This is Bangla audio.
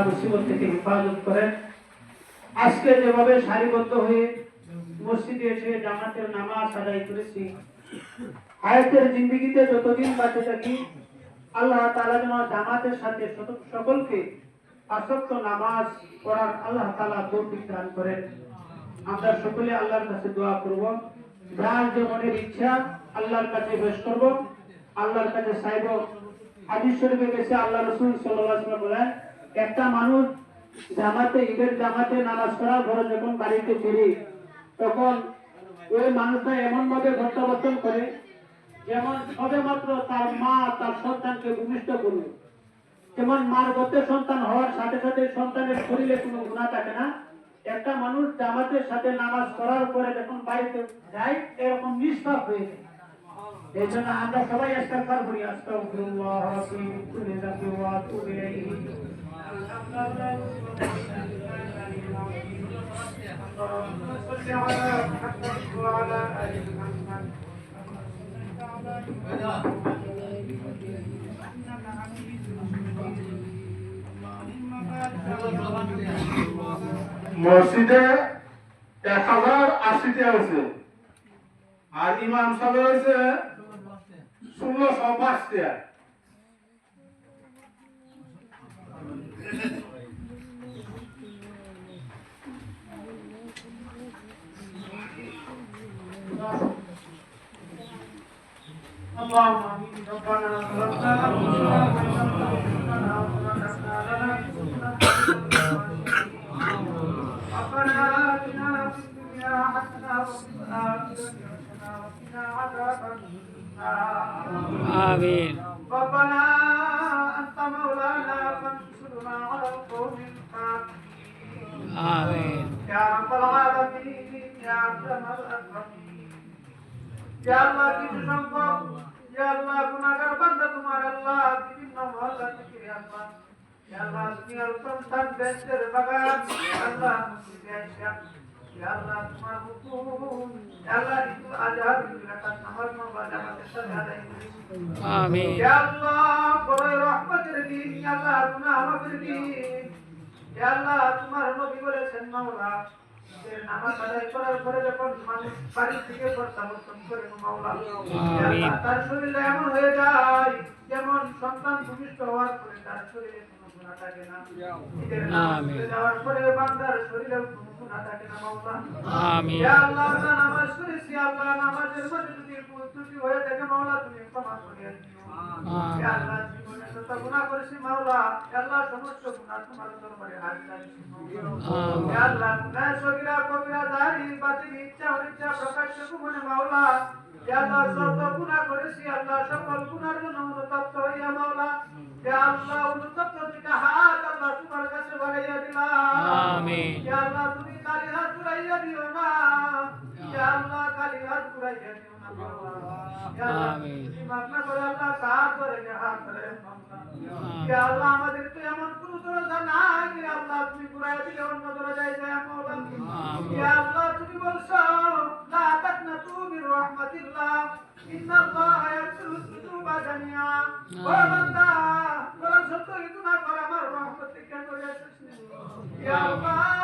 মুসিবত থেকে হেফাজত করেন। আজকে যেভাবে সারিবদ্ধ হয়ে মসজিদে এসে জামাতের নামাজ আদায় করেছি, হায়াতের জিন্দেগিতে যতদিন বাঁচে থাকি আল্লাহ তাআলা যেন জামাতের সাথে সকলকে আসক্ত নামাজ পড়ার আল্লাহ তাআলা তৌফিক দান করেন। আমরা সকলে আল্লাহর কাছে দোয়া করব, যার যে মনের ইচ্ছা আল্লাহর কাছে পেশ করব, আল্লাহর কাছে চাইব। হাদিস শরীফে গেছে আল্লাহ রাসূল সাল্লাল্লাহু আলাইহি ওয়াসাল্লাম বলেন, একটা মানুষ জামাতে ঈদের জামাতে নামাজ পড়ার পরে যখন বাড়িতে ফিরে তখন ওই মানুষটা এমন ভাবে প্রত্যাবর্তন করে যেমন সবেমাত্র তার মা তার সন্তানকে ভূমিষ্ঠ করবে। যেমন মার গর্ভে সন্তান হওয়ার সাথে সাথে সন্তানের শরীরে কোনো গুনাহ থাকে না, একটা মানুষ জামাতের সাথে নামাজ পড়ার পরে যখন বাড়িতে যায় এরকম নিষ্পাপ হয়ে যায়। এই জন্য আমরা সবাই ইস্তেগফার করি, আস্তাগফিরুল্লাহ রাব্বি কুল্লি যামবি ওয়া আতুবু ইলাইহি। মসজিদে 1080 আছে আর ইমাম সাহেব হয়েছে 1605 اللهم امين. ربنا ظلمنا انفسنا وان لم تغفر لنا وترحمنا ربنا آتنا في الدنيا حسنة وفي الآخرة حسنة وقنا عذاب النار. آمين. ربنا أنت مولانا فانصرنا على القوم الكافرين. آمين. يا رب العالمين يا أكرم الأكرمين. يا الله কিছু সম্ভব, يا الله গুনাহগার বান্দা তোমার আল্লাহ বিভিন্ন মহল্লা থেকে আল্লাহ, يا الله তুমি সন্তান বেঁচের বাগান আল্লাহ يا الله তোমার হুকুম يا الله একটু আজহার রাকাত নামাজ পড়বা জামাতের সাথে আদায় করি। آمين. يا الله বড় রহমতের দিন, يا الله গুনাহ মাফের দিন, يا الله তোমার নবী বলেছেন মাওলা নামাজ আদায় করার পরে যখন মানুষ বাড়ি থেকে প্রত্যাবর্তন করে মাওলা يا الله তার শরীরে এমন হয়ে যায় যেমন সন্তান ভূমিষ্ঠ হওয়ার পরে তার শরীরে কোনো গুনাহ থাকে না। আমিন। যাওয়ার পরে বান্দার শরীরে কোনো গুনাহ থাকে না মাওলা। আমিন। ইয়া আল্লাহ আমরা নামাজ পড়েছি, আল্লাহ নামাজের মধ্যে যদি কোনো ত্রুটি হয়ে থাকে মাওলা তুমি ক্ষমা করে দিও। ইয়া আল্লাহ জীবনে যত গুনাহ করেছি মাওলা, ইয়া আল্লাহ সমস্ত গুনাহ তোমার দরবারে হাজির করেছি মাওলা। ইয়া আল্লাহ গুনাহ সগীরা কবিরা জাহির বাতিল ইচ্ছা অনিচ্ছা প্রকাশ্য গোপনে মাওলা, ইয়া আল্লাহ যত গুনাহ করেছি আল্লাহ সকল গুনাহের জন্য অনুতপ্ত হইয়া মাওলা, ইয়া আল্লাহ অনুতপ্ত দুইটা হাত আল্লাহ তোমার কাছে বাড়াইয়া দিলাম। আমিন। ইয়া আল্লাহ তুমি খালি হাত ঘুরাইয়া দিও না, ইয়া আল্লাহ খালি হাত ঘুরাইয়া দিও না মাওলা। ইয়া আল্লাহ আমিন। তুমি মাফ না করে আল্লাহ কাজ করে হাত ধরে মাওলা। ইয়া আল্লাহ আমাদের তো এমন কোনো দরজা নাই, ইয়া আল্লাহ তুমি ঘুরাইয়া দিলে অন্য দরজায় যায় মাওলা। ইয়া আল্লাহ তুমি বলছো লা তাকনাতু মির রাহমাতিল্লাহ ইন্নাল্লাহা ইয়াগফিরুয যুনুবা জামিআ। ও বান্দা তোরা যতই গুনাহ কর আমার রহমত থেকে কেন আসছিস? ইয়া আল্লাহ